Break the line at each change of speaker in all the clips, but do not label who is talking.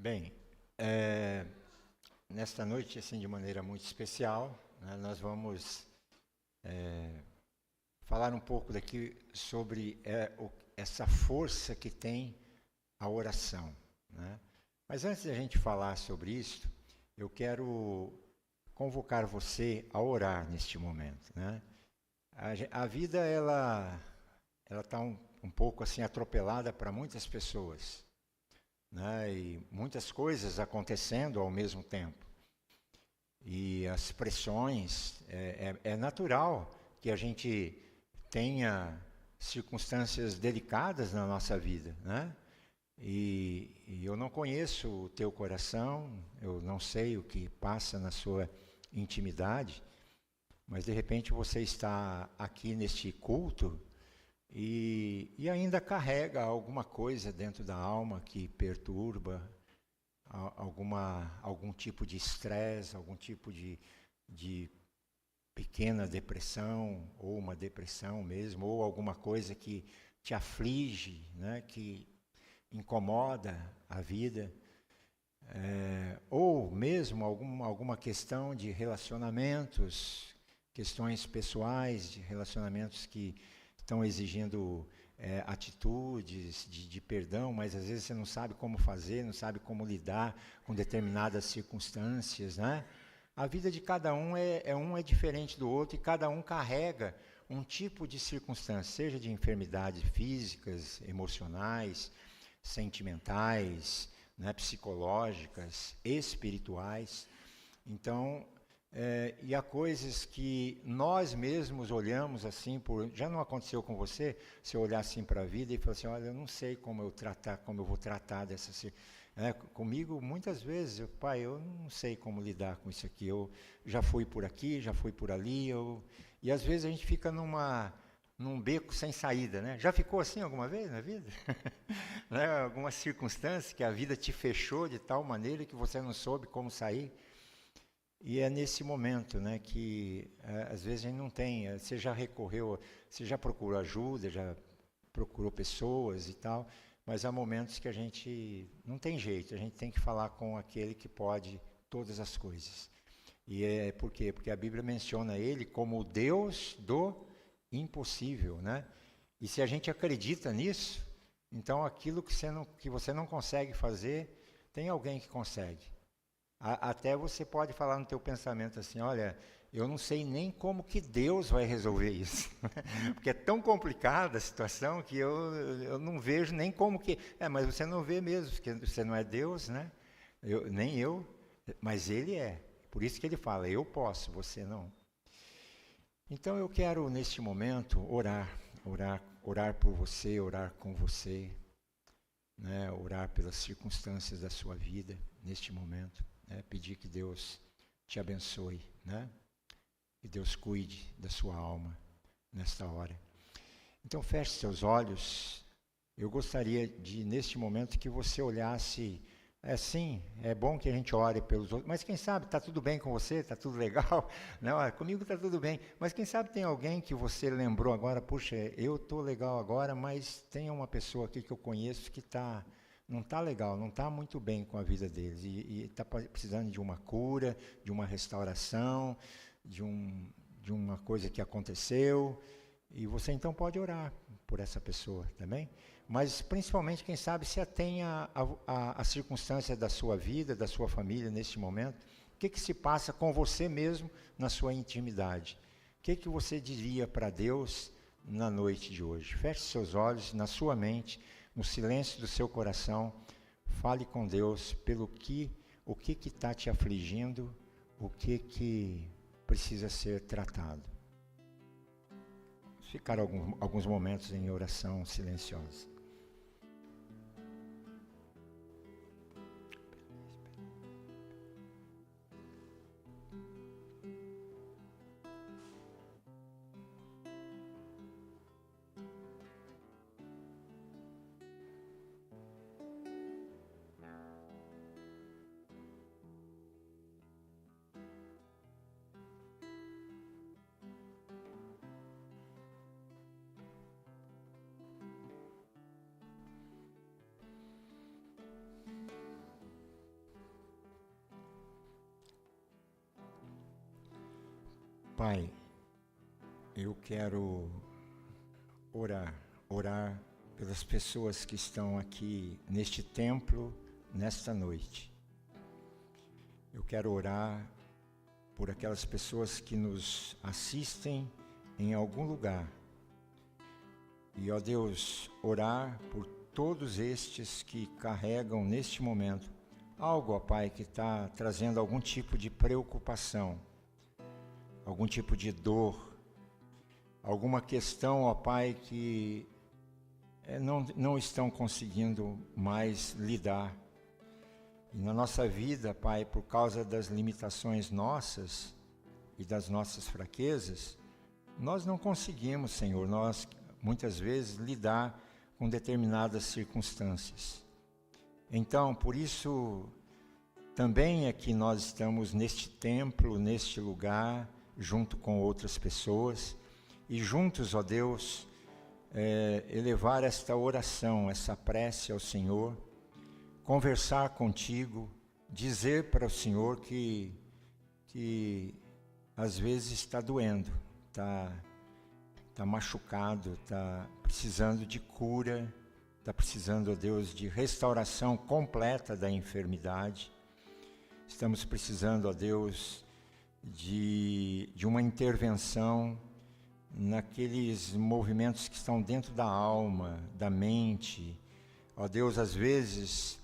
Bem, nesta noite, assim, de maneira muito especial, né, nós vamos falar um pouco daqui sobre essa força que tem a oração, né? Mas antes de a gente falar sobre isso, eu quero convocar você a orar neste momento, né? A vida, ela está um pouco assim atropelada para muitas pessoas, né? E muitas coisas acontecendo ao mesmo tempo. E as pressões, é natural que a gente tenha circunstâncias delicadas na nossa vida, né? E eu não conheço o teu coração, eu não sei o que passa na sua intimidade, mas de repente você está aqui neste culto e ainda carrega alguma coisa dentro da alma que perturba, algum tipo de estresse, algum tipo de pequena depressão, ou uma depressão mesmo, ou alguma coisa que te aflige, né, que incomoda a vida, ou mesmo alguma questão de relacionamentos, questões pessoais, de relacionamentos que estão exigindo atitudes de perdão, mas às vezes você não sabe como fazer, não sabe como lidar com determinadas circunstâncias, né? A vida de cada um é diferente do outro e cada um carrega um tipo de circunstância, seja de enfermidades físicas, emocionais, sentimentais, né, psicológicas, espirituais. Então, e há coisas que nós mesmos olhamos assim, já não aconteceu com você, se eu olhar assim para a vida e falar assim, olha, eu não sei como eu vou tratar dessa comigo, muitas vezes, pai, eu não sei como lidar com isso aqui, eu já fui por aqui, já fui por ali, e às vezes a gente fica num beco sem saída, né? Já ficou assim alguma vez na vida? Né? Alguma circunstância que a vida te fechou de tal maneira que você não soube como sair? E é nesse momento, né, que às vezes a gente não tem, você já recorreu, você já procurou ajuda, já procurou pessoas e tal, mas há momentos que a gente não tem jeito, a gente tem que falar com aquele que pode todas as coisas. E por quê? Porque a Bíblia menciona ele como o Deus do impossível, né? E se a gente acredita nisso, então aquilo que você não consegue fazer, tem alguém que consegue. Até você pode falar no teu pensamento assim, olha, eu não sei nem como que Deus vai resolver isso. Porque é tão complicada a situação que eu não vejo nem como que... mas você não vê mesmo, porque você não é Deus, né? Nem eu, mas Ele é. Por isso que Ele fala, eu posso, você não. Então eu quero, neste momento, orar por você, orar com você, né? Orar pelas circunstâncias da sua vida, neste momento. Pedir que Deus te abençoe, né? Que Deus cuide da sua alma nesta hora. Então feche seus olhos. Eu gostaria de, neste momento, que você olhasse. Sim, é bom que a gente ore pelos outros, mas quem sabe está tudo bem com você, está tudo legal, não, comigo está tudo bem, mas quem sabe tem alguém que você lembrou agora, puxa, eu estou legal agora, mas tem uma pessoa aqui que eu conheço que não está legal, não está muito bem com a vida deles e está precisando de uma cura, de uma restauração, de uma coisa que aconteceu, e você então pode orar por essa pessoa também. Mas principalmente, quem sabe, se atenha à circunstância da sua vida, da sua família neste momento. O que se passa com você mesmo na sua intimidade? O que você diria para Deus na noite de hoje? Feche seus olhos, na sua mente, no silêncio do seu coração, fale com Deus o que está te afligindo, o que precisa ser tratado. Ficar alguns momentos em oração silenciosa. Pai, eu quero orar pelas pessoas que estão aqui neste templo, nesta noite. Eu quero orar por aquelas pessoas que nos assistem em algum lugar. E, ó Deus, orar por todos estes que carregam neste momento algo, ó Pai, que está trazendo algum tipo de preocupação, algum tipo de dor, alguma questão, ó Pai, que não estão conseguindo mais lidar. E na nossa vida, Pai, por causa das limitações nossas e das nossas fraquezas, nós não conseguimos, Senhor, nós muitas vezes lidar com determinadas circunstâncias. Então, por isso, também é que nós estamos neste templo, neste lugar, junto com outras pessoas, e juntos, ó Deus, elevar esta oração, essa prece ao Senhor, conversar contigo, dizer para o Senhor que às vezes está doendo, está machucado, está precisando de cura, está precisando, ó Deus, de restauração completa da enfermidade. Estamos precisando, ó Deus, de uma intervenção naqueles movimentos que estão dentro da alma, da mente. Ó Deus, às vezes,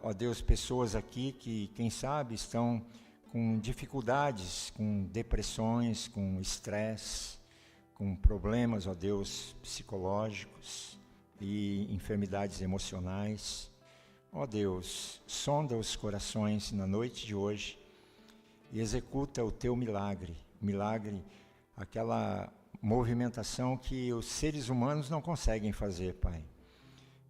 ó Deus, pessoas aqui que, quem sabe, estão com dificuldades, com depressões, com estresse, com problemas, ó Deus, psicológicos e enfermidades emocionais. Ó Deus, sonda os corações na noite de hoje e executa o teu milagre, aquela movimentação que os seres humanos não conseguem fazer, Pai.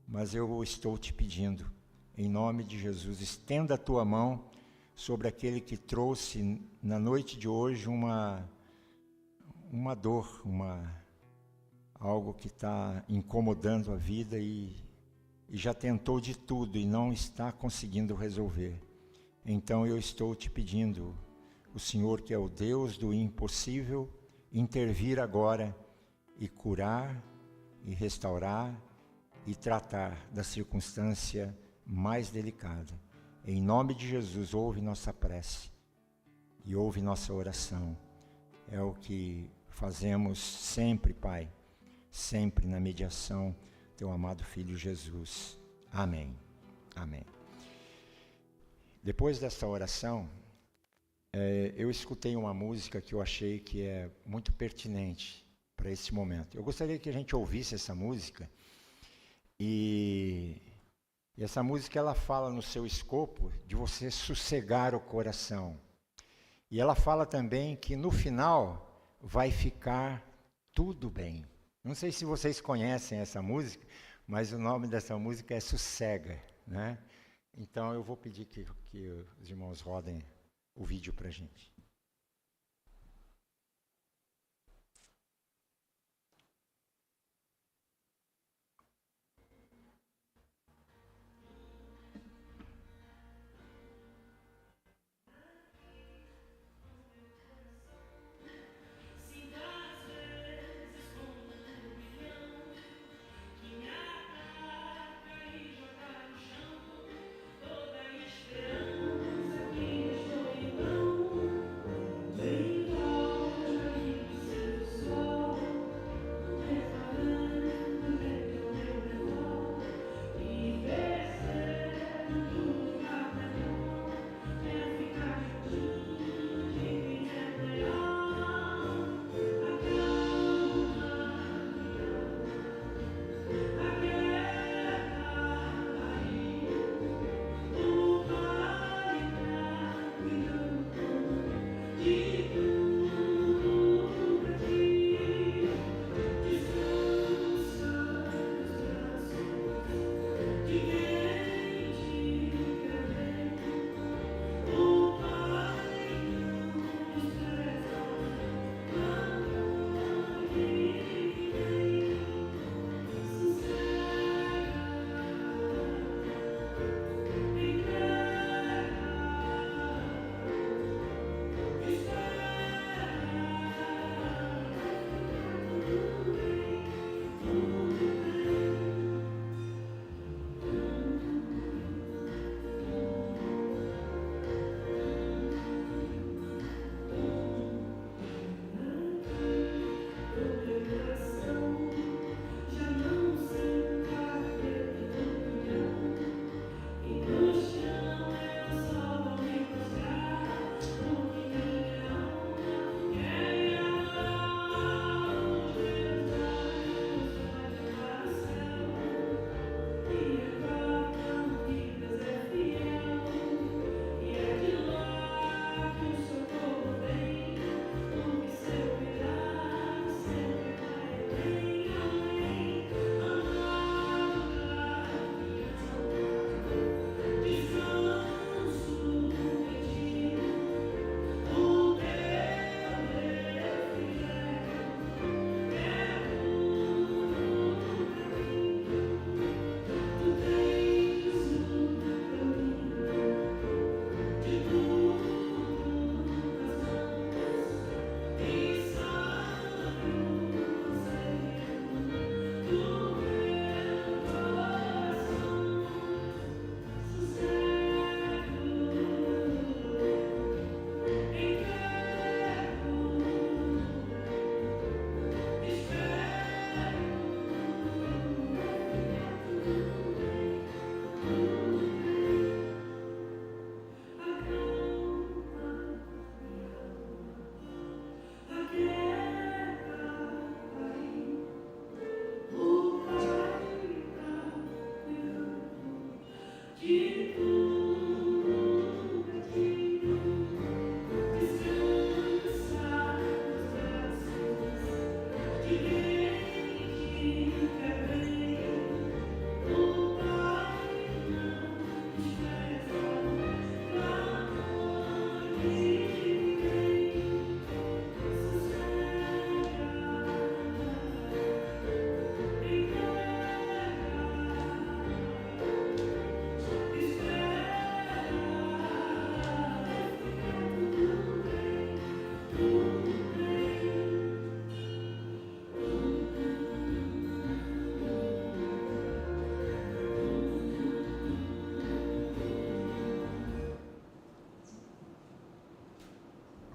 Mas eu estou te pedindo, em nome de Jesus, estenda a tua mão sobre aquele que trouxe na noite de hoje uma dor, algo que está incomodando a vida e já tentou de tudo e não está conseguindo resolver. Então eu estou te pedindo, o Senhor, que é o Deus do impossível, intervir agora e curar e restaurar e tratar da circunstância mais delicada. Em nome de Jesus, ouve nossa prece e ouve nossa oração. É o que fazemos sempre, Pai, sempre na mediação do teu amado Filho Jesus. Amém. Amém. Depois dessa oração, eu escutei uma música que eu achei que é muito pertinente para esse momento. Eu gostaria que a gente ouvisse essa música e essa música ela fala no seu escopo de você sossegar o coração. E ela fala também que no final vai ficar tudo bem. Não sei se vocês conhecem essa música, mas o nome dessa música é Sossega, né? Então eu vou pedir que os irmãos rodem o vídeo para a gente.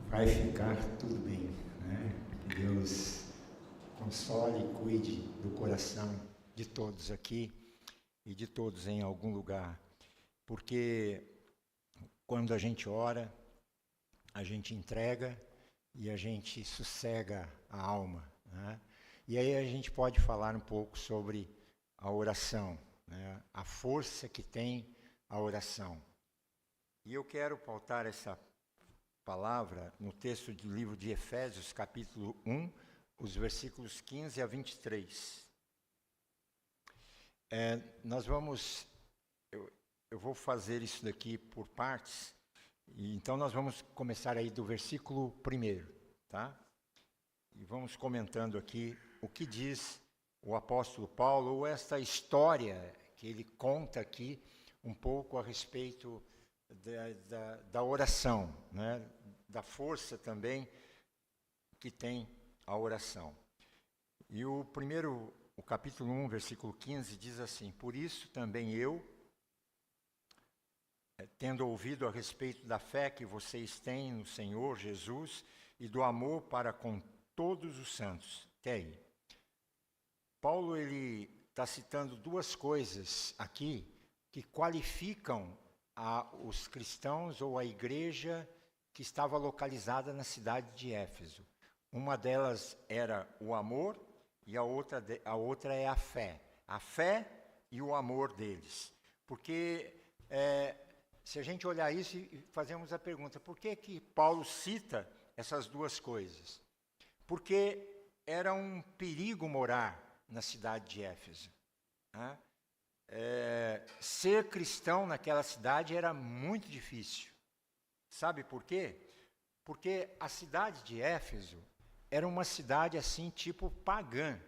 Vai ficar tudo bem, né? Que Deus console e cuide do coração de todos aqui e de todos em algum lugar, porque quando a gente ora, a gente entrega e a gente sossega a alma, né? E aí a gente pode falar um pouco sobre a oração, né? A força que tem a oração. E eu quero pautar essa palavra no texto do livro de Efésios, capítulo 1, os versículos 15 a 23. Eu vou fazer isso daqui por partes, e então nós vamos começar aí do versículo 1, tá? E vamos comentando aqui o que diz o apóstolo Paulo, ou esta história que ele conta aqui um pouco a respeito da oração, né? Da força também que tem a oração. E o capítulo 1, versículo 15, diz assim: por isso também eu, tendo ouvido a respeito da fé que vocês têm no Senhor Jesus e do amor para com todos os santos. Até aí. Paulo ele está citando duas coisas aqui que qualificam os cristãos ou a igreja que estava localizada na cidade de Éfeso. Uma delas era o amor e a outra é a fé. A fé e o amor deles. Porque se a gente olhar isso e fazemos a pergunta, por que Paulo cita essas duas coisas? Porque era um perigo morar na cidade de Éfeso, né? Ser cristão naquela cidade era muito difícil. Sabe por quê? Porque a cidade de Éfeso era uma cidade assim, tipo pagã.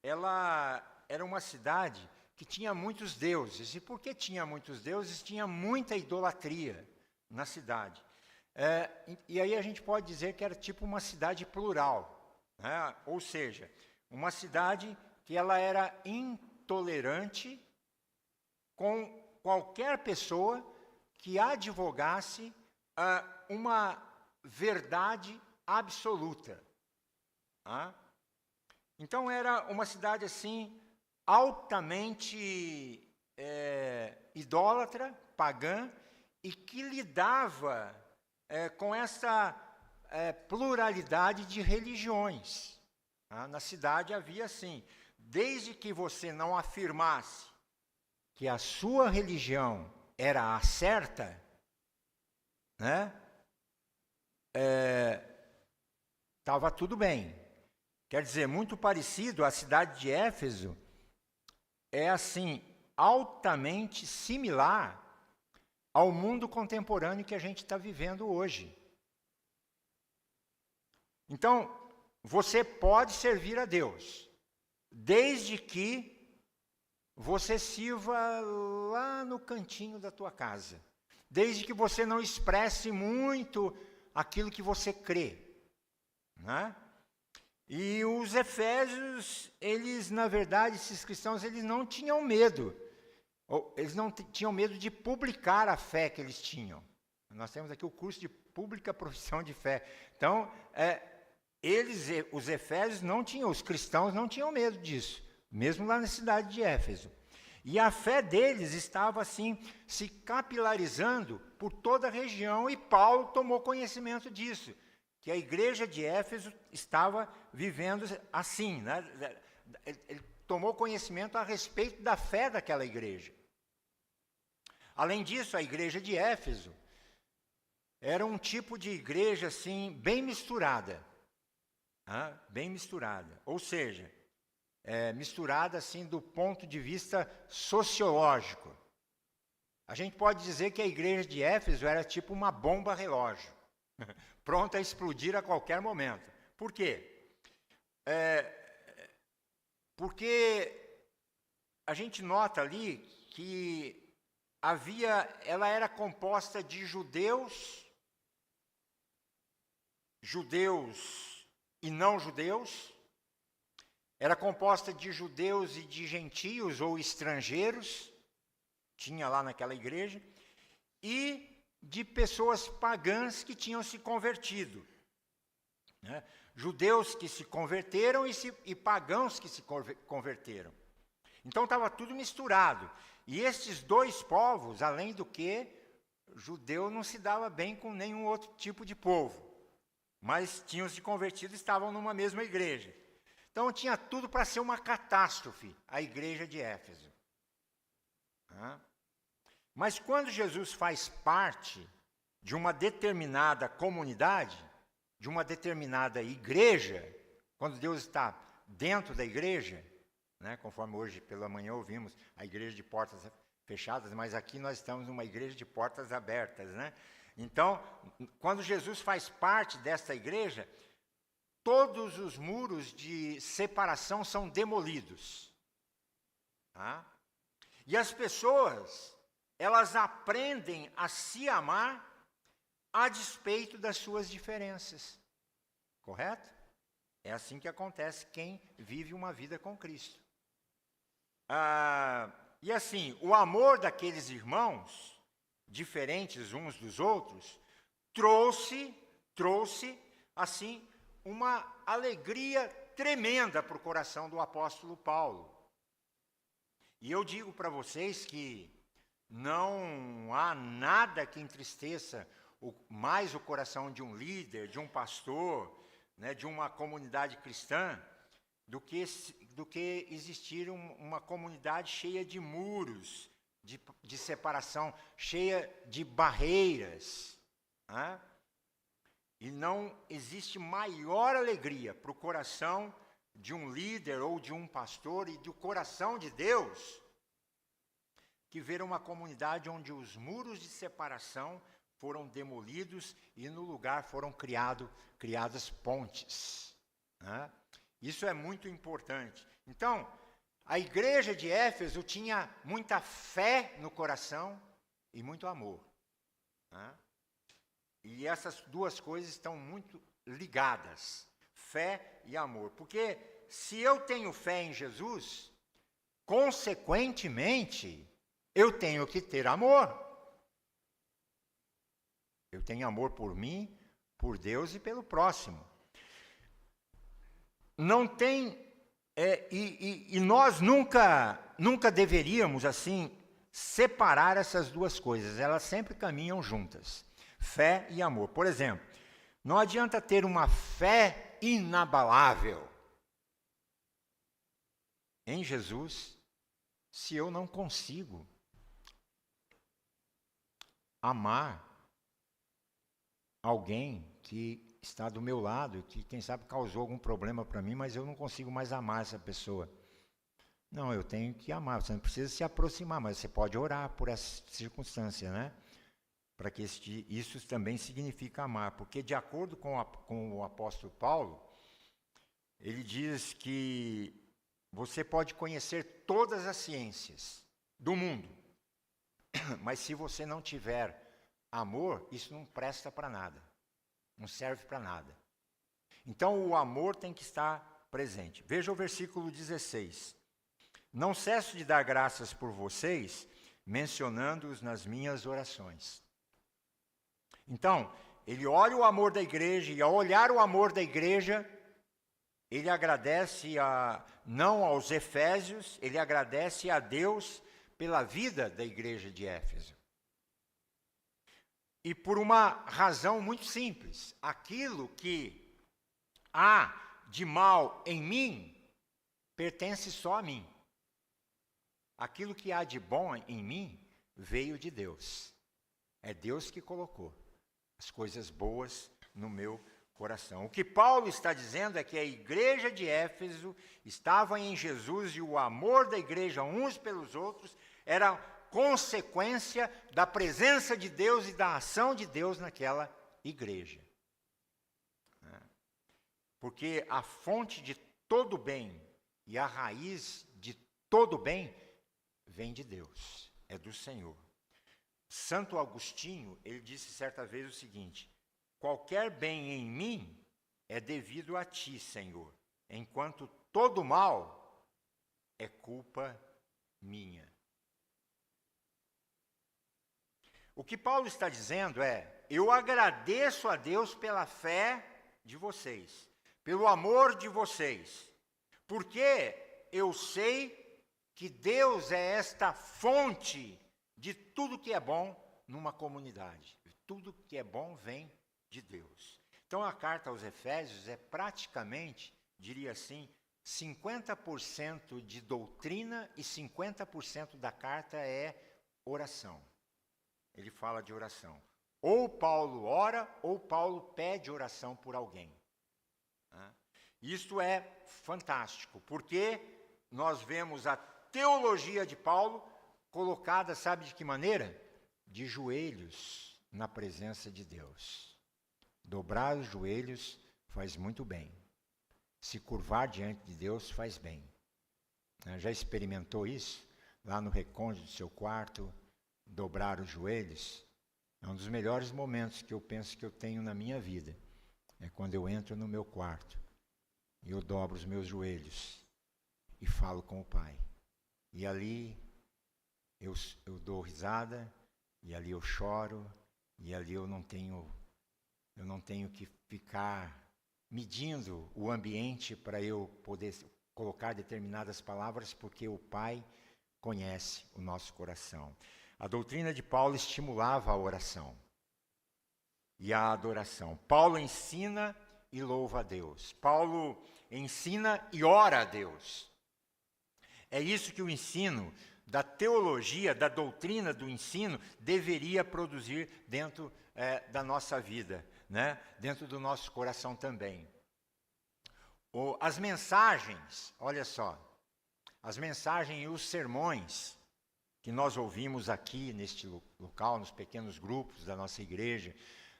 Ela era uma cidade que tinha muitos deuses. E por que tinha muitos deuses? Tinha muita idolatria na cidade. E aí a gente pode dizer que era tipo uma cidade plural, né? Ou seja, uma cidade que ela era intolerante com qualquer pessoa que advogasse uma verdade absoluta. Então era uma cidade assim altamente idólatra, pagã, e que lidava com essa pluralidade de religiões. Na cidade havia assim, desde que você não afirmasse que a sua religião era a certa, né? Estava tudo bem. Quer dizer, muito parecido, a cidade de Éfeso é assim, altamente similar ao mundo contemporâneo que a gente está vivendo hoje. Então, você pode servir a Deus, desde que você sirva lá no cantinho da tua casa, desde que você não expresse muito aquilo que você crê, né? E os efésios, eles, na verdade, esses cristãos, eles não tinham medo, eles não tinham medo de publicar a fé que eles tinham. Nós temos aqui o curso de pública profissão de fé. Então, os efésios não tinham, os cristãos não tinham medo disso, mesmo lá na cidade de Éfeso. E a fé deles estava assim, se capilarizando por toda a região, e Paulo tomou conhecimento disso, que a igreja de Éfeso estava vivendo assim, né? Ele tomou conhecimento a respeito da fé daquela igreja. Além disso, a igreja de Éfeso era um tipo de igreja assim, bem misturada. Bem misturada. Ou seja, misturada assim do ponto de vista sociológico. A gente pode dizer que a igreja de Éfeso era tipo uma bomba relógio, pronta a explodir a qualquer momento. Por quê? Porque a gente nota ali que ela era composta de judeus e não judeus, era composta de judeus e de gentios ou estrangeiros, tinha lá naquela igreja, e de pessoas pagãs que tinham se convertido. Né? Judeus que se converteram e pagãos que se converteram. Então estava tudo misturado. E estes dois povos, além do que, judeu não se dava bem com nenhum outro tipo de povo. Mas tinham se convertido e estavam numa mesma igreja. Então tinha tudo para ser uma catástrofe, a igreja de Éfeso. Mas quando Jesus faz parte de uma determinada comunidade, de uma determinada igreja, quando Deus está dentro da igreja, né, conforme hoje pela manhã ouvimos, a igreja de portas fechadas, mas aqui nós estamos numa igreja de portas abertas, né? Então, quando Jesus faz parte desta igreja, todos os muros de separação são demolidos. E as pessoas, elas aprendem a se amar a despeito das suas diferenças. Correto? É assim que acontece quem vive uma vida com Cristo. E assim, o amor daqueles irmãos, diferentes uns dos outros, trouxe, assim, uma alegria tremenda para o coração do apóstolo Paulo. E eu digo para vocês que não há nada que entristeça mais o coração de um líder, de um pastor, né, de uma comunidade cristã, do que existir uma comunidade cheia de muros, de separação, cheia de barreiras. E não existe maior alegria para o coração de um líder ou de um pastor e do coração de Deus que ver uma comunidade onde os muros de separação foram demolidos e no lugar foram criadas pontes. Isso é muito importante. Então, a igreja de Éfeso tinha muita fé no coração e muito amor. E essas duas coisas estão muito ligadas, fé e amor. Porque se eu tenho fé em Jesus, consequentemente, eu tenho que ter amor. Eu tenho amor por mim, por Deus e pelo próximo. Não tem... E nós nunca deveríamos, assim, separar essas duas coisas. Elas sempre caminham juntas. Fé e amor. Por exemplo, não adianta ter uma fé inabalável em Jesus se eu não consigo amar alguém que está do meu lado, que quem sabe causou algum problema para mim, mas eu não consigo mais amar essa pessoa. Não, eu tenho que amar. Você não precisa se aproximar, mas você pode orar por essa circunstância, né? Para que isso também significa amar, porque de acordo com o apóstolo Paulo, ele diz que você pode conhecer todas as ciências do mundo, mas se você não tiver amor, isso não presta para nada, não serve para nada. Então o amor tem que estar presente. Veja o versículo 16. Não cesso de dar graças por vocês, mencionando-os nas minhas orações. Então, ele olha o amor da igreja, e ao olhar o amor da igreja, ele agradece não aos Efésios, ele agradece a Deus pela vida da igreja de Éfeso. E por uma razão muito simples: aquilo que há de mal em mim, pertence só a mim. Aquilo que há de bom em mim, veio de Deus. É Deus que colocou as coisas boas no meu coração. O que Paulo está dizendo é que a igreja de Éfeso estava em Jesus e o amor da igreja uns pelos outros era consequência da presença de Deus e da ação de Deus naquela igreja. Porque a fonte de todo bem e a raiz de todo bem vem de Deus, é do Senhor. Santo Agostinho, ele disse certa vez o seguinte: qualquer bem em mim é devido a ti, Senhor, enquanto todo mal é culpa minha. O que Paulo está dizendo é: eu agradeço a Deus pela fé de vocês, pelo amor de vocês, porque eu sei que Deus é esta fonte de tudo que é bom numa comunidade. Tudo que é bom vem de Deus. Então a carta aos Efésios é praticamente, diria assim, 50% de doutrina e 50% da carta é oração. Ele fala de oração. Ou Paulo ora, ou Paulo pede oração por alguém. Isso é fantástico, porque nós vemos a teologia de Paulo colocada, sabe de que maneira? De joelhos na presença de Deus. Dobrar os joelhos faz muito bem. Se curvar diante de Deus faz bem. Já experimentou isso? Lá no recôndito do seu quarto, dobrar os joelhos? É um dos melhores momentos que eu penso que eu tenho na minha vida. É quando eu entro no meu quarto e eu dobro os meus joelhos e falo com o Pai. E ali eu dou risada, e ali eu choro, e ali eu não tenho que ficar medindo o ambiente para eu poder colocar determinadas palavras, porque o Pai conhece o nosso coração. A doutrina de Paulo estimulava a oração e a adoração. Paulo ensina e louva a Deus. Paulo ensina e ora a Deus. É isso que o ensino da teologia, da doutrina do ensino, deveria produzir dentro da nossa vida, né? Dentro do nosso coração também. As mensagens, olha só, as mensagens e os sermões que nós ouvimos aqui neste local, nos pequenos grupos da nossa igreja,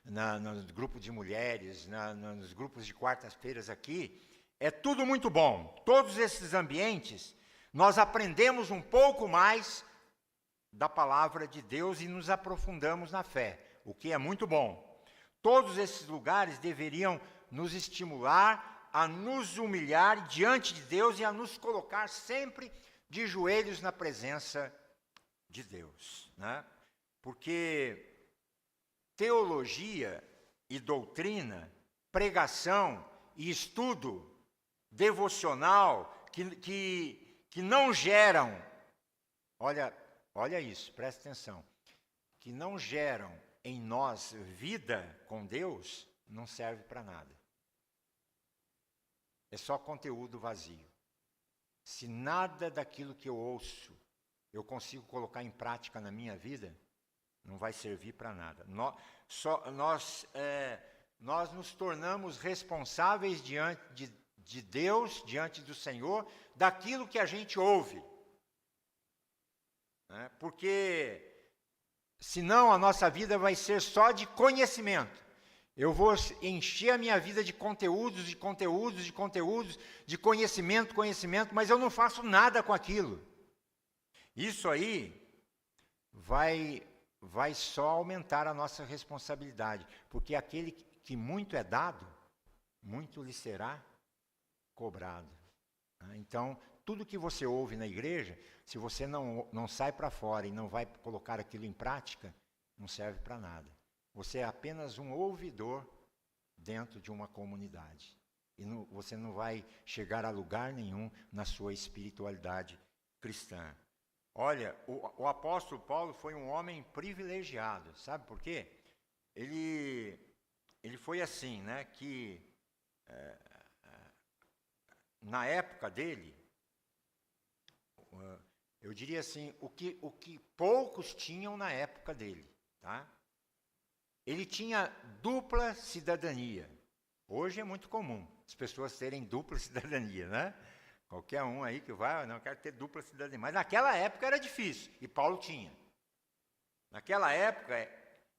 nos grupos de mulheres, nos grupos de quartas-feiras aqui, é tudo muito bom. Todos esses ambientes, nós aprendemos um pouco mais da palavra de Deus e nos aprofundamos na fé, o que é muito bom. Todos esses lugares deveriam nos estimular a nos humilhar diante de Deus e a nos colocar sempre de joelhos na presença de Deus, né? Porque teologia e doutrina, pregação e estudo devocional que não geram, olha isso, presta atenção, que não geram em nós vida com Deus, não serve para nada. É só conteúdo vazio. Se nada daquilo que eu ouço eu consigo colocar em prática na minha vida, não vai servir para nada. Nós nos tornamos responsáveis diante de Deus, diante do Senhor, daquilo que a gente ouve. Porque, senão, a nossa vida vai ser só de conhecimento. Eu vou encher a minha vida de conteúdos, de conhecimento, mas eu não faço nada com aquilo. Isso aí vai só aumentar a nossa responsabilidade, porque aquele que muito é dado, muito lhe será cobrado. Então, tudo que você ouve na igreja, se você não sai para fora e não vai colocar aquilo em prática, não serve para nada. Você é apenas um ouvidor dentro de uma comunidade. E você não vai chegar a lugar nenhum na sua espiritualidade cristã. Olha, o apóstolo Paulo foi um homem privilegiado, sabe por quê? Ele foi assim, né, que na época dele, eu diria assim, o que poucos tinham na época dele, tá? Ele tinha dupla cidadania. Hoje é muito comum as pessoas terem dupla cidadania, né? Qualquer um aí que vai, não quero ter dupla cidadania. Mas naquela época era difícil, e Paulo tinha. Naquela época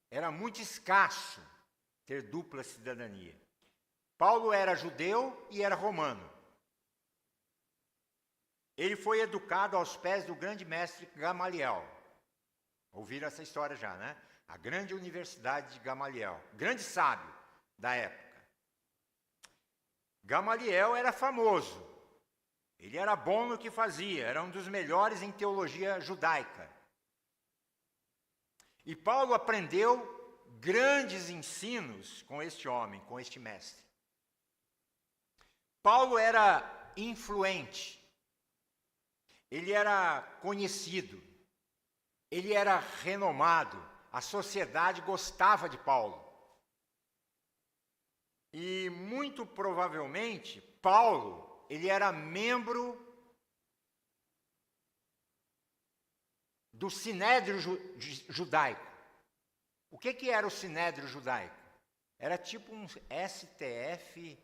era muito escasso ter dupla cidadania. Paulo era judeu e era romano. Ele foi educado aos pés do grande mestre Gamaliel. Ouviram essa história já, né? A grande universidade de Gamaliel, grande sábio da época. Gamaliel era famoso. Ele era bom no que fazia, era um dos melhores em teologia judaica. E Paulo aprendeu grandes ensinos com este homem, com este mestre. Paulo era influente, ele era conhecido, ele era renomado, a sociedade gostava de Paulo. E muito provavelmente, Paulo, ele era membro do Sinédrio Judaico. O que era o Sinédrio Judaico? Era tipo um STF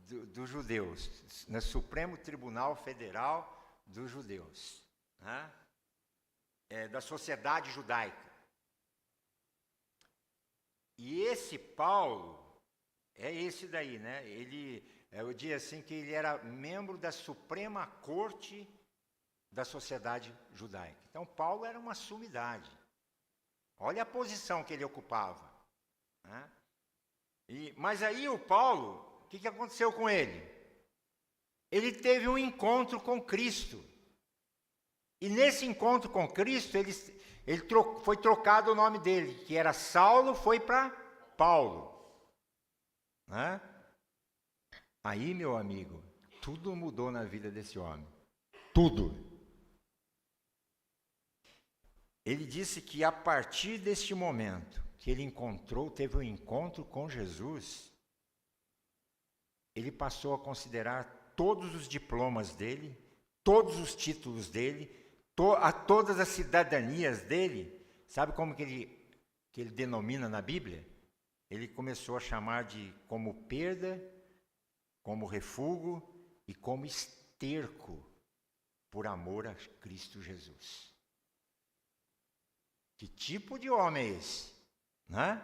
dos judeus, no Supremo Tribunal Federal dos judeus, né? Da sociedade judaica. E esse Paulo, é esse daí, né? Eu diria assim que ele era membro da Suprema Corte da sociedade judaica. Então, Paulo era uma sumidade. Olha a posição que ele ocupava, né? Mas aí o Paulo, o que aconteceu com ele? Ele teve um encontro com Cristo. E nesse encontro com Cristo, foi trocado o nome dele, que era Saulo, foi para Paulo, né? Aí, meu amigo, tudo mudou na vida desse homem. Tudo. Ele disse que a partir deste momento que ele teve um encontro com Jesus, ele passou a considerar todos os diplomas dele, todos os títulos dele, todas as cidadanias dele. Sabe como que ele denomina na Bíblia? Ele começou a chamar de como perda, como refúgio e como esterco por amor a Cristo Jesus. Que tipo de homem é esse? Né?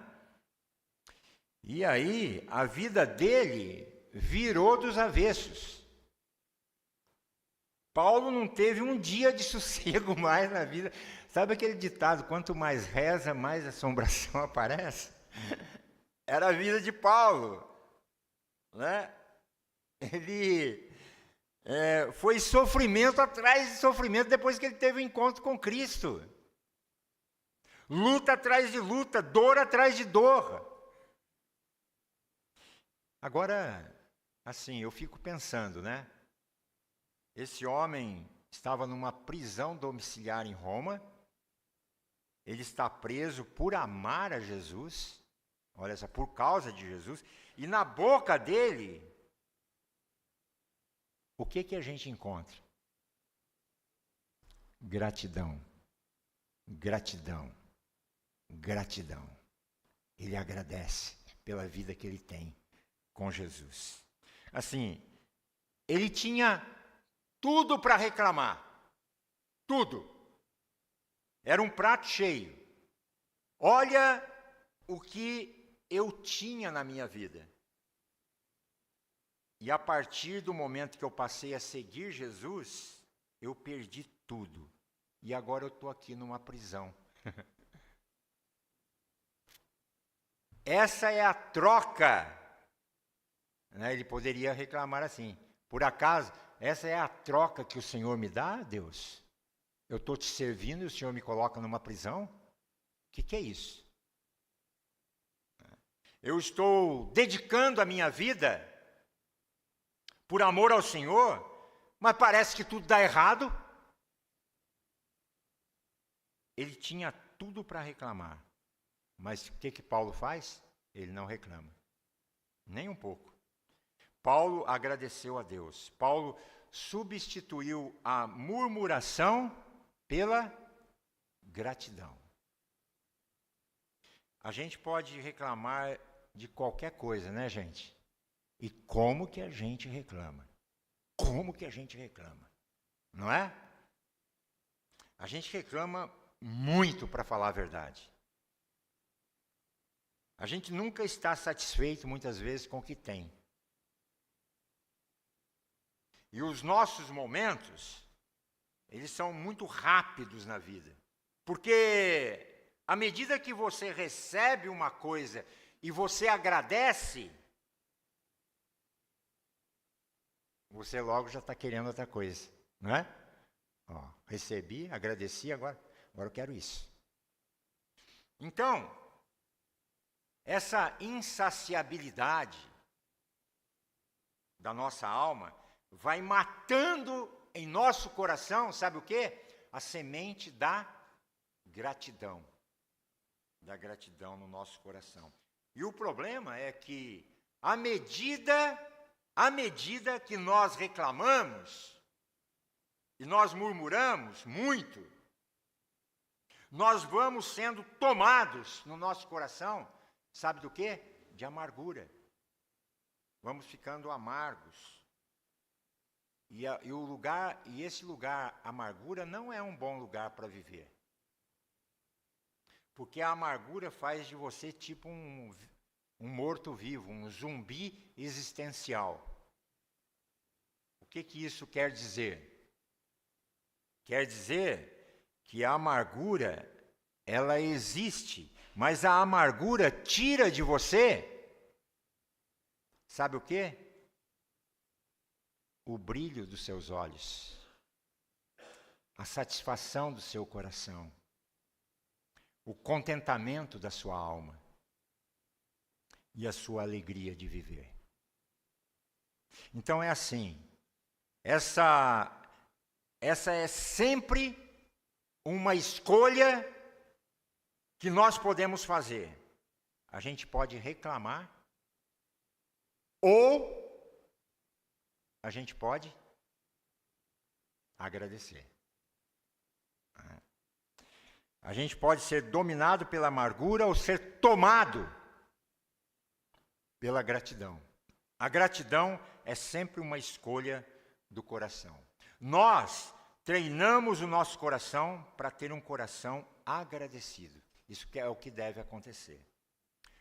E aí, a vida dele virou dos avessos. Paulo não teve um dia de sossego mais na vida. Sabe aquele ditado, quanto mais reza, mais assombração aparece? Era a vida de Paulo, né? Ele foi sofrimento atrás de sofrimento depois que ele teve o encontro com Cristo. Luta atrás de luta, dor atrás de dor. Agora, assim, eu fico pensando, né? Esse homem estava numa prisão domiciliar em Roma. Ele está preso por amar a Jesus. Olha só, por causa de Jesus. E na boca dele, o que a gente encontra? Gratidão. Gratidão. Gratidão. Ele agradece pela vida que ele tem com Jesus. Assim, ele tinha tudo para reclamar. Tudo. Era um prato cheio. Olha o que eu tinha na minha vida. E a partir do momento que eu passei a seguir Jesus, eu perdi tudo. E agora eu estou aqui numa prisão. Essa é a troca. Né? Ele poderia reclamar assim. Por acaso, essa é a troca que o Senhor me dá, Deus? Eu estou te servindo e o Senhor me coloca numa prisão? O que é isso? Eu estou dedicando a minha vida por amor ao Senhor, mas parece que tudo dá errado. Ele tinha tudo para reclamar. Mas o que Paulo faz? Ele não reclama. Nem um pouco. Paulo agradeceu a Deus. Paulo substituiu a murmuração pela gratidão. A gente pode reclamar de qualquer coisa, né, gente? E como que a gente reclama? Como que a gente reclama? Não é? A gente reclama muito, para falar a verdade. A gente nunca está satisfeito, muitas vezes, com o que tem. E os nossos momentos, eles são muito rápidos na vida. Porque à medida que você recebe uma coisa e você agradece, você logo já está querendo outra coisa, não é? Ó, recebi, agradeci, agora eu quero isso. Então, essa insaciabilidade da nossa alma vai matando em nosso coração, sabe o quê? A semente da gratidão. Da gratidão no nosso coração. E o problema é que, à medida que nós reclamamos, e nós murmuramos muito, nós vamos sendo tomados no nosso coração, sabe do quê? De amargura. Vamos ficando amargos. E esse lugar, amargura, não é um bom lugar para viver. Porque a amargura faz de você tipo um morto-vivo, um zumbi existencial. O que isso quer dizer? Quer dizer que a amargura, ela existe, mas a amargura tira de você, sabe o quê? O brilho dos seus olhos, a satisfação do seu coração, o contentamento da sua alma e a sua alegria de viver. Então é assim, essa é sempre uma escolha que nós podemos fazer. A gente pode reclamar ou a gente pode agradecer. A gente pode ser dominado pela amargura ou ser tomado pela gratidão. A gratidão é sempre uma escolha do coração. Nós treinamos o nosso coração para ter um coração agradecido. Isso é o que deve acontecer.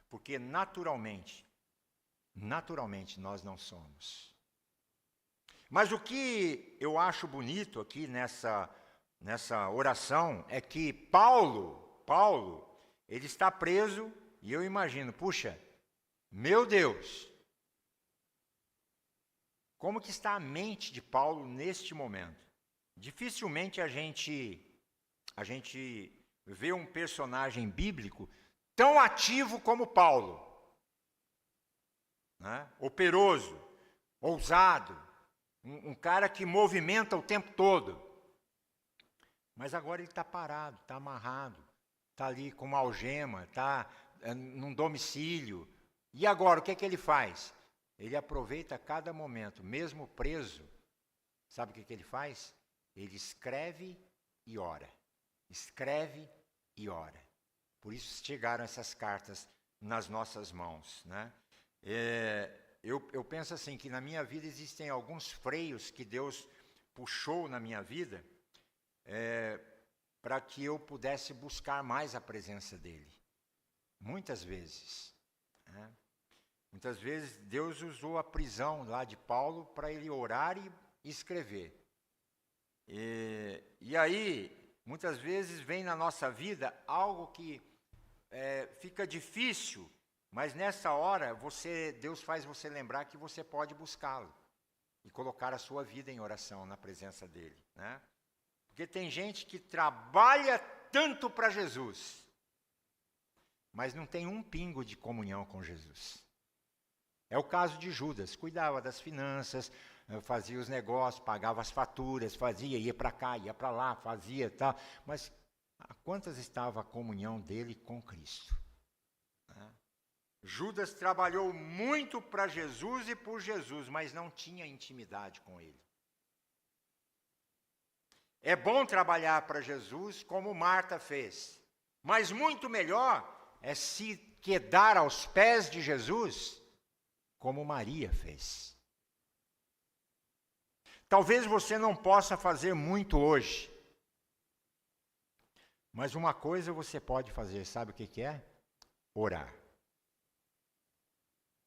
Porque naturalmente nós não somos. Mas o que eu acho bonito aqui nessa oração é que Paulo, ele está preso e eu imagino, puxa, meu Deus, como que está a mente de Paulo neste momento? Dificilmente a gente vê um personagem bíblico tão ativo como Paulo, né? Operoso, ousado, um cara que movimenta o tempo todo. Mas agora ele está parado, está amarrado, está ali com uma algema, está num domicílio. E agora, o que é que ele faz? Ele aproveita cada momento, mesmo preso. Sabe o que é que ele faz? Ele escreve e ora. Escreve e ora. Por isso chegaram essas cartas nas nossas mãos, né? Eu penso assim, que na minha vida existem alguns freios que Deus puxou na minha vida, para que eu pudesse buscar mais a presença dEle. Muitas vezes. Né? Muitas vezes Deus usou a prisão lá de Paulo para ele orar e escrever. E aí, muitas vezes vem na nossa vida algo que fica difícil, mas nessa hora Deus faz você lembrar que você pode buscá-lo e colocar a sua vida em oração na presença dEle. Né? Porque tem gente que trabalha tanto para Jesus, mas não tem um pingo de comunhão com Jesus. É o caso de Judas, cuidava das finanças, fazia os negócios, pagava as faturas, ia para cá, ia para lá, fazia tal. Mas a quantas estava a comunhão dele com Cristo? Judas trabalhou muito para Jesus e por Jesus, mas não tinha intimidade com ele. É bom trabalhar para Jesus como Marta fez. Mas muito melhor é se quedar aos pés de Jesus como Maria fez. Talvez você não possa fazer muito hoje. Mas uma coisa você pode fazer, sabe o que é? Orar.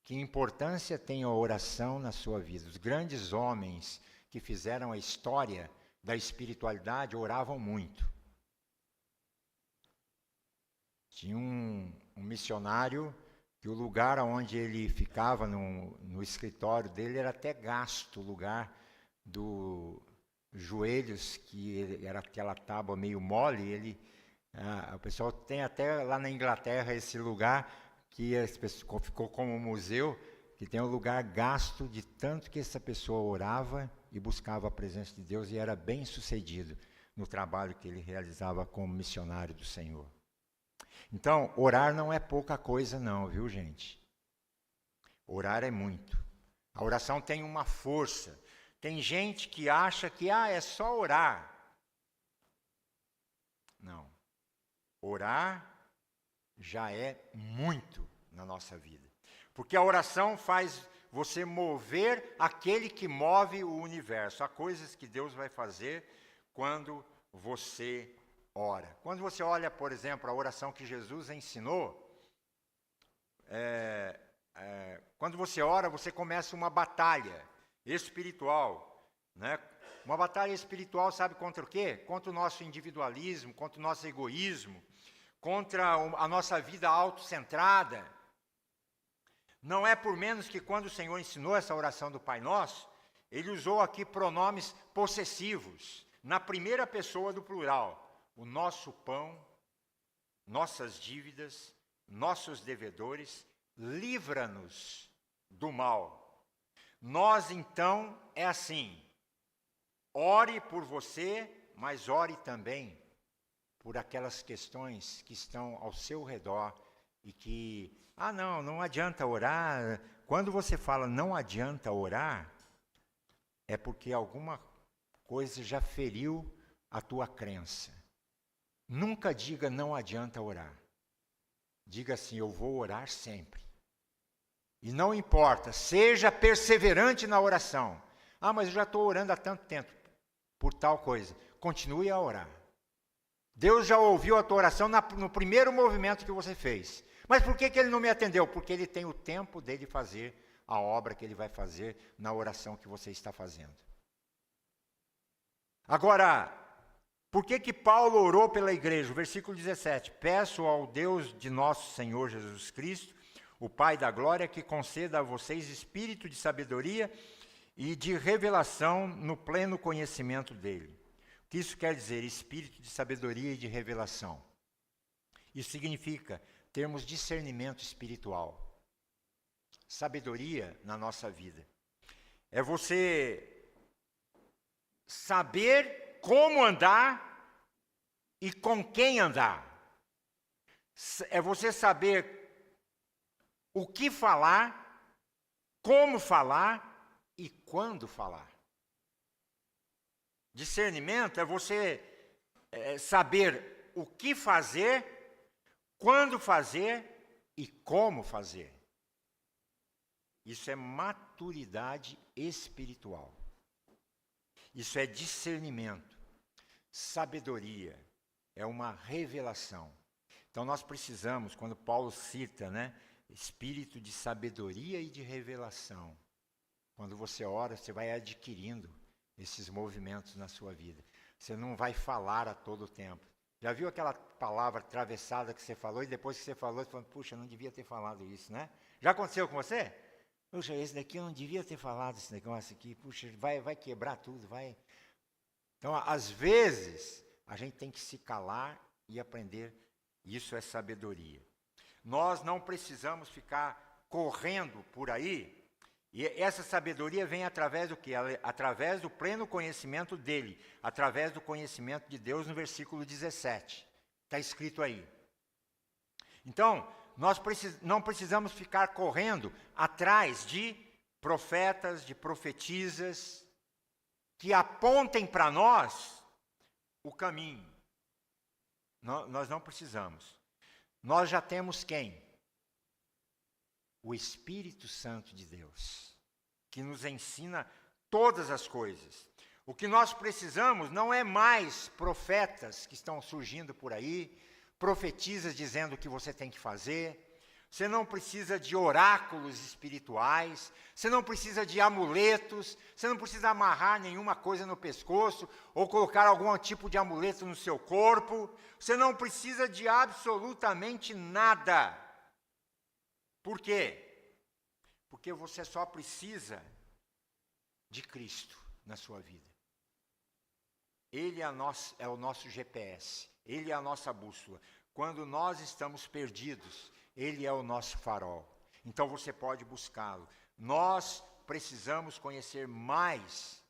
Que importância tem a oração na sua vida? Os grandes homens que fizeram a história da espiritualidade oravam muito. Tinha um missionário que o lugar onde ele ficava no escritório dele era até gasto, o lugar dos joelhos, que era aquela tábua meio mole. O pessoal tem até lá na Inglaterra esse lugar que ficou como um museu, que tem um lugar gasto de tanto que essa pessoa orava e buscava a presença de Deus e era bem sucedido no trabalho que ele realizava como missionário do Senhor. Então, orar não é pouca coisa não, viu, gente? Orar é muito. A oração tem uma força. Tem gente que acha que é só orar. Não. Orar já é muito na nossa vida. Porque a oração faz você mover aquele que move o universo. Há coisas que Deus vai fazer quando você ora. Quando você olha, por exemplo, a oração que Jesus ensinou, quando você ora, você começa uma batalha espiritual, né? Uma batalha espiritual, sabe contra o quê? Contra o nosso individualismo, contra o nosso egoísmo, contra a nossa vida autocentrada. Não é por menos que quando o Senhor ensinou essa oração do Pai Nosso, ele usou aqui pronomes possessivos, na primeira pessoa do plural. O nosso pão, nossas dívidas, nossos devedores, livra-nos do mal. Nós, então, é assim, ore por você, mas ore também por aquelas questões que estão ao seu redor e que, não adianta orar. Quando você fala não adianta orar, é porque alguma coisa já feriu a tua crença. Nunca diga não adianta orar. Diga assim, eu vou orar sempre. E não importa, seja perseverante na oração. Mas eu já estou orando há tanto tempo por tal coisa. Continue a orar. Deus já ouviu a tua oração no primeiro movimento que você fez. Mas por que ele não me atendeu? Porque ele tem o tempo dele fazer a obra que ele vai fazer na oração que você está fazendo. Agora, por que Paulo orou pela igreja? O versículo 17. Peço ao Deus de nosso Senhor Jesus Cristo, o Pai da glória, que conceda a vocês espírito de sabedoria e de revelação no pleno conhecimento dele. O que isso quer dizer? Espírito de sabedoria e de revelação. Isso significa termos discernimento espiritual. Sabedoria na nossa vida. É você saber como andar e com quem andar. É você saber o que falar, como falar e quando falar. Discernimento é você saber o que fazer, quando fazer e como fazer. Isso é maturidade espiritual. Isso é discernimento. Sabedoria é uma revelação. Então nós precisamos, quando Paulo cita, espírito de sabedoria e de revelação. Quando você ora, você vai adquirindo esses movimentos na sua vida. Você não vai falar a todo tempo. Já viu aquela palavra atravessada que você falou e depois que você falou, você falou, puxa, não devia ter falado isso, né? Já aconteceu com você? Puxa, esse daqui eu não devia ter falado esse negócio aqui, puxa, vai quebrar tudo, vai. Então, às vezes, a gente tem que se calar e aprender. Isso é sabedoria. Nós não precisamos ficar correndo por aí. E essa sabedoria vem através do quê? Através do pleno conhecimento dele, através do conhecimento de Deus, no versículo 17. Está escrito aí. Então, nós não precisamos ficar correndo atrás de profetas, de profetisas, que apontem para nós o caminho. Nós não precisamos. Nós já temos quem? O Espírito Santo de Deus, que nos ensina todas as coisas. O que nós precisamos não é mais profetas que estão surgindo por aí, profetizas dizendo o que você tem que fazer. Você não precisa de oráculos espirituais, você não precisa de amuletos, você não precisa amarrar nenhuma coisa no pescoço ou colocar algum tipo de amuleto no seu corpo. Você não precisa de absolutamente nada. Por quê? Porque você só precisa de Cristo na sua vida. Ele é o nosso GPS, Ele é a nossa bússola. Quando nós estamos perdidos, Ele é o nosso farol. Então você pode buscá-lo. Nós precisamos conhecer mais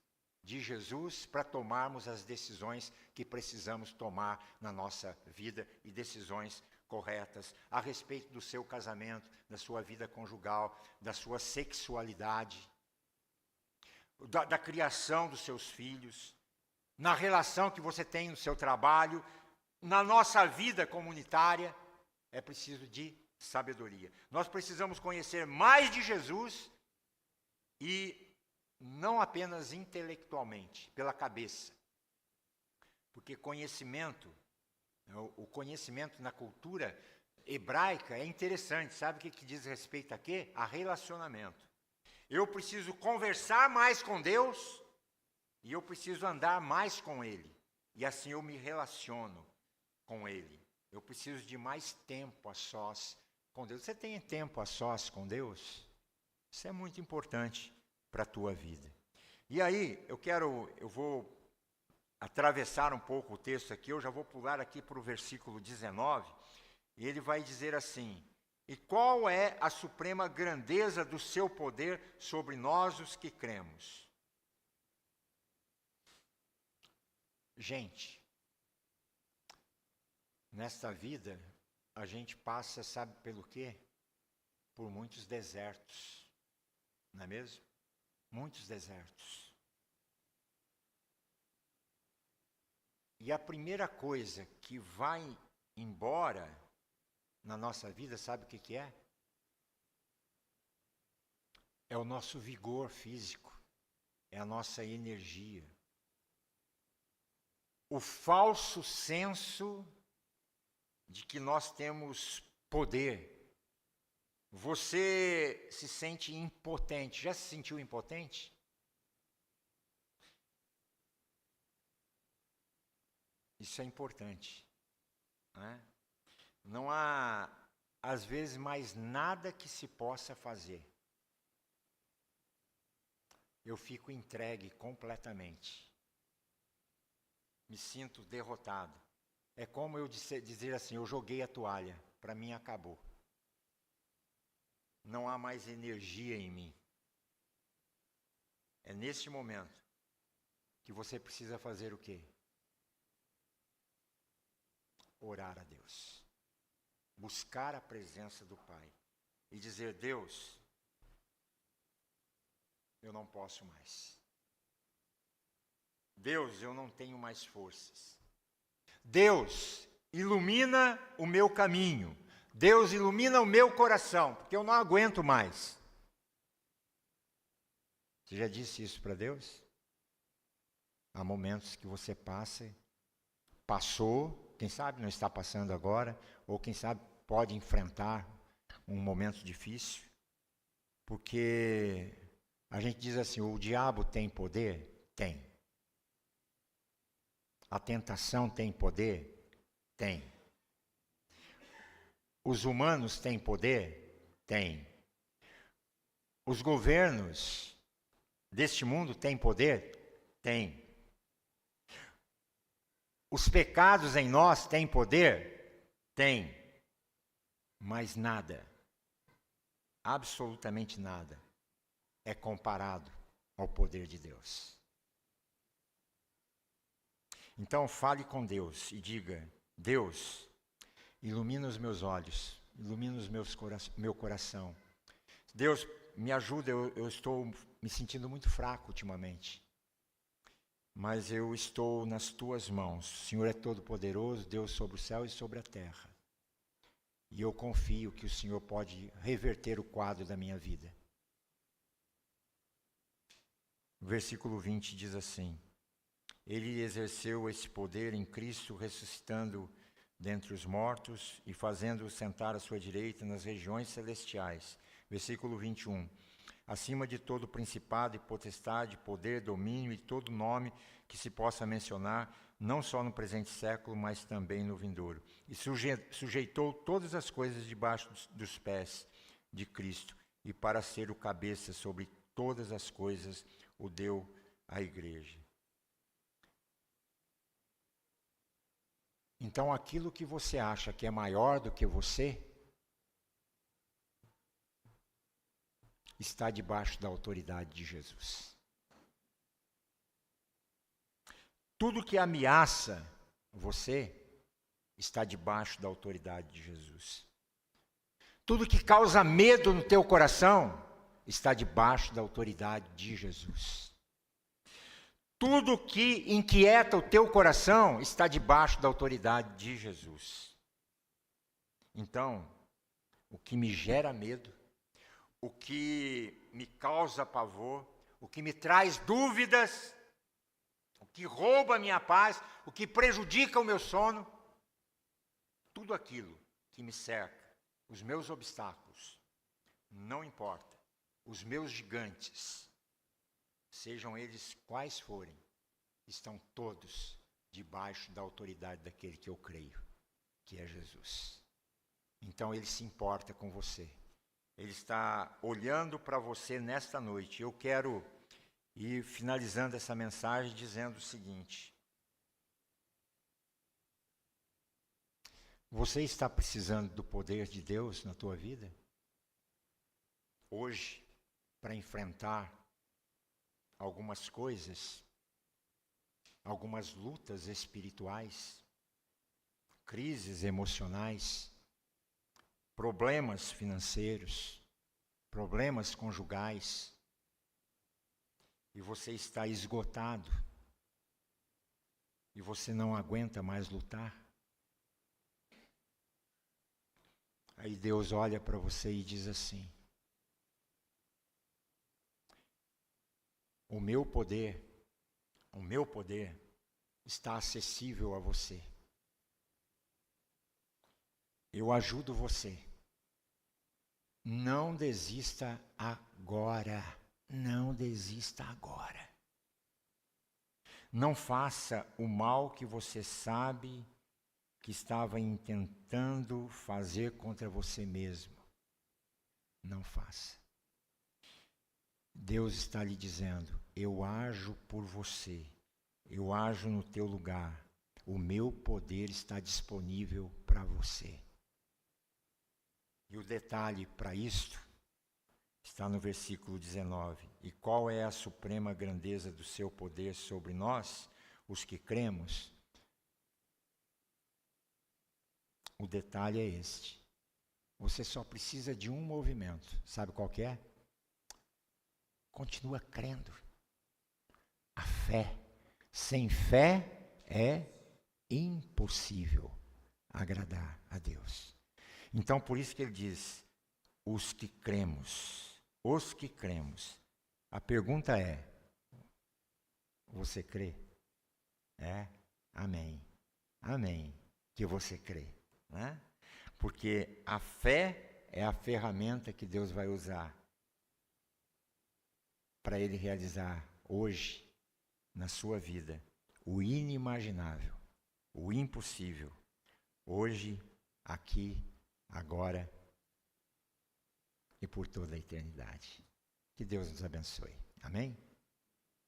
de Jesus para tomarmos as decisões que precisamos tomar na nossa vida e decisões corretas a respeito do seu casamento, da sua vida conjugal, da sua sexualidade, da criação dos seus filhos, na relação que você tem no seu trabalho, na nossa vida comunitária. É preciso de sabedoria. Nós precisamos conhecer mais de Jesus e não apenas intelectualmente, pela cabeça. Porque conhecimento, o conhecimento na cultura hebraica é interessante. Sabe o que diz respeito a quê? A relacionamento. Eu preciso conversar mais com Deus e eu preciso andar mais com Ele. E assim eu me relaciono com Ele. Eu preciso de mais tempo a sós com Deus. Você tem tempo a sós com Deus? Isso é muito importante para a tua vida. E aí, eu vou atravessar um pouco o texto aqui, eu já vou pular aqui para o versículo 19, e ele vai dizer assim: e qual é a suprema grandeza do seu poder sobre nós os que cremos? Gente, nesta vida, a gente passa, sabe pelo quê? Por muitos desertos, não é mesmo? Muitos desertos. E a primeira coisa que vai embora na nossa vida, sabe o que é? É o nosso vigor físico, é a nossa energia. O falso senso de que nós temos poder. Você se sente impotente. Já se sentiu impotente? Isso é importante, né? Não há, às vezes, mais nada que se possa fazer. Eu fico entregue completamente. Me sinto derrotado. É como eu dizer assim: eu joguei a toalha, para mim acabou. Não há mais energia em mim. É neste momento que você precisa fazer o quê? Orar a Deus. Buscar a presença do Pai. E dizer: Deus, eu não posso mais. Deus, eu não tenho mais forças. Deus, ilumina o meu caminho. Deus, ilumina o meu coração, porque eu não aguento mais. Você já disse isso para Deus? Há momentos que você passou, quem sabe não está passando agora, ou quem sabe pode enfrentar um momento difícil, porque a gente diz assim: o diabo tem poder? Tem. A tentação tem poder? Tem. Os humanos têm poder? Tem. Os governos deste mundo têm poder? Tem. Os pecados em nós têm poder? Tem. Mas nada, absolutamente nada, é comparado ao poder de Deus. Então fale com Deus e diga: Deus, ilumina os meus olhos, ilumina meu coração. Deus, me ajuda, eu estou me sentindo muito fraco ultimamente. mas eu estou nas tuas mãos. O Senhor é todo-poderoso, Deus sobre o céu e sobre a terra. E eu confio que o Senhor pode reverter o quadro da minha vida. O versículo 20 diz assim: Ele exerceu esse poder em Cristo, ressuscitando dentre os mortos e fazendo-o sentar à sua direita nas regiões celestiais. Versículo 21. Acima de todo principado e potestade, poder, domínio e todo nome que se possa mencionar, não só no presente século, mas também no vindouro. E sujeitou todas as coisas debaixo dos pés de Cristo, e para ser o cabeça sobre todas as coisas, o deu à igreja. Então, aquilo que você acha que é maior do que você, está debaixo da autoridade de Jesus. Tudo que ameaça você está debaixo da autoridade de Jesus. Tudo que causa medo no teu coração está debaixo da autoridade de Jesus. Tudo que inquieta o teu coração está debaixo da autoridade de Jesus. Então, o que me gera medo, o que me causa pavor, o que me traz dúvidas, o que rouba a minha paz, o que prejudica o meu sono, tudo aquilo que me cerca, os meus obstáculos, não importa, os meus gigantes, sejam eles quais forem, estão todos debaixo da autoridade daquele que eu creio, que é Jesus. Então ele se importa com você. Ele está olhando para você nesta noite. Eu quero ir finalizando essa mensagem dizendo o seguinte: você está precisando do poder de Deus na tua vida? Hoje, para enfrentar algumas coisas, algumas lutas espirituais, crises emocionais, problemas financeiros, problemas conjugais, e você está esgotado, e você não aguenta mais lutar. Aí Deus olha para você e diz assim: o meu poder está acessível a você. Eu ajudo você. Não desista agora. Não desista agora. Não faça o mal que você sabe que estava intentando fazer contra você mesmo. Não faça. Deus está lhe dizendo: eu ajo por você. Eu ajo no teu lugar. O meu poder está disponível para você. E o detalhe para isto está no versículo 19. E qual é a suprema grandeza do seu poder sobre nós, os que cremos? O detalhe é este. Você só precisa de um movimento. Sabe qual que é? Continua crendo. A fé. Sem fé é impossível agradar a Deus. Então, por isso que ele diz, os que cremos. Os que cremos. A pergunta é, você crê? É? Amém. Amém. Que você crê. Né? Porque a fé é a ferramenta que Deus vai usar para Ele realizar hoje, na sua vida, o inimaginável, o impossível, hoje, aqui, agora e por toda a eternidade. Que Deus nos abençoe. Amém?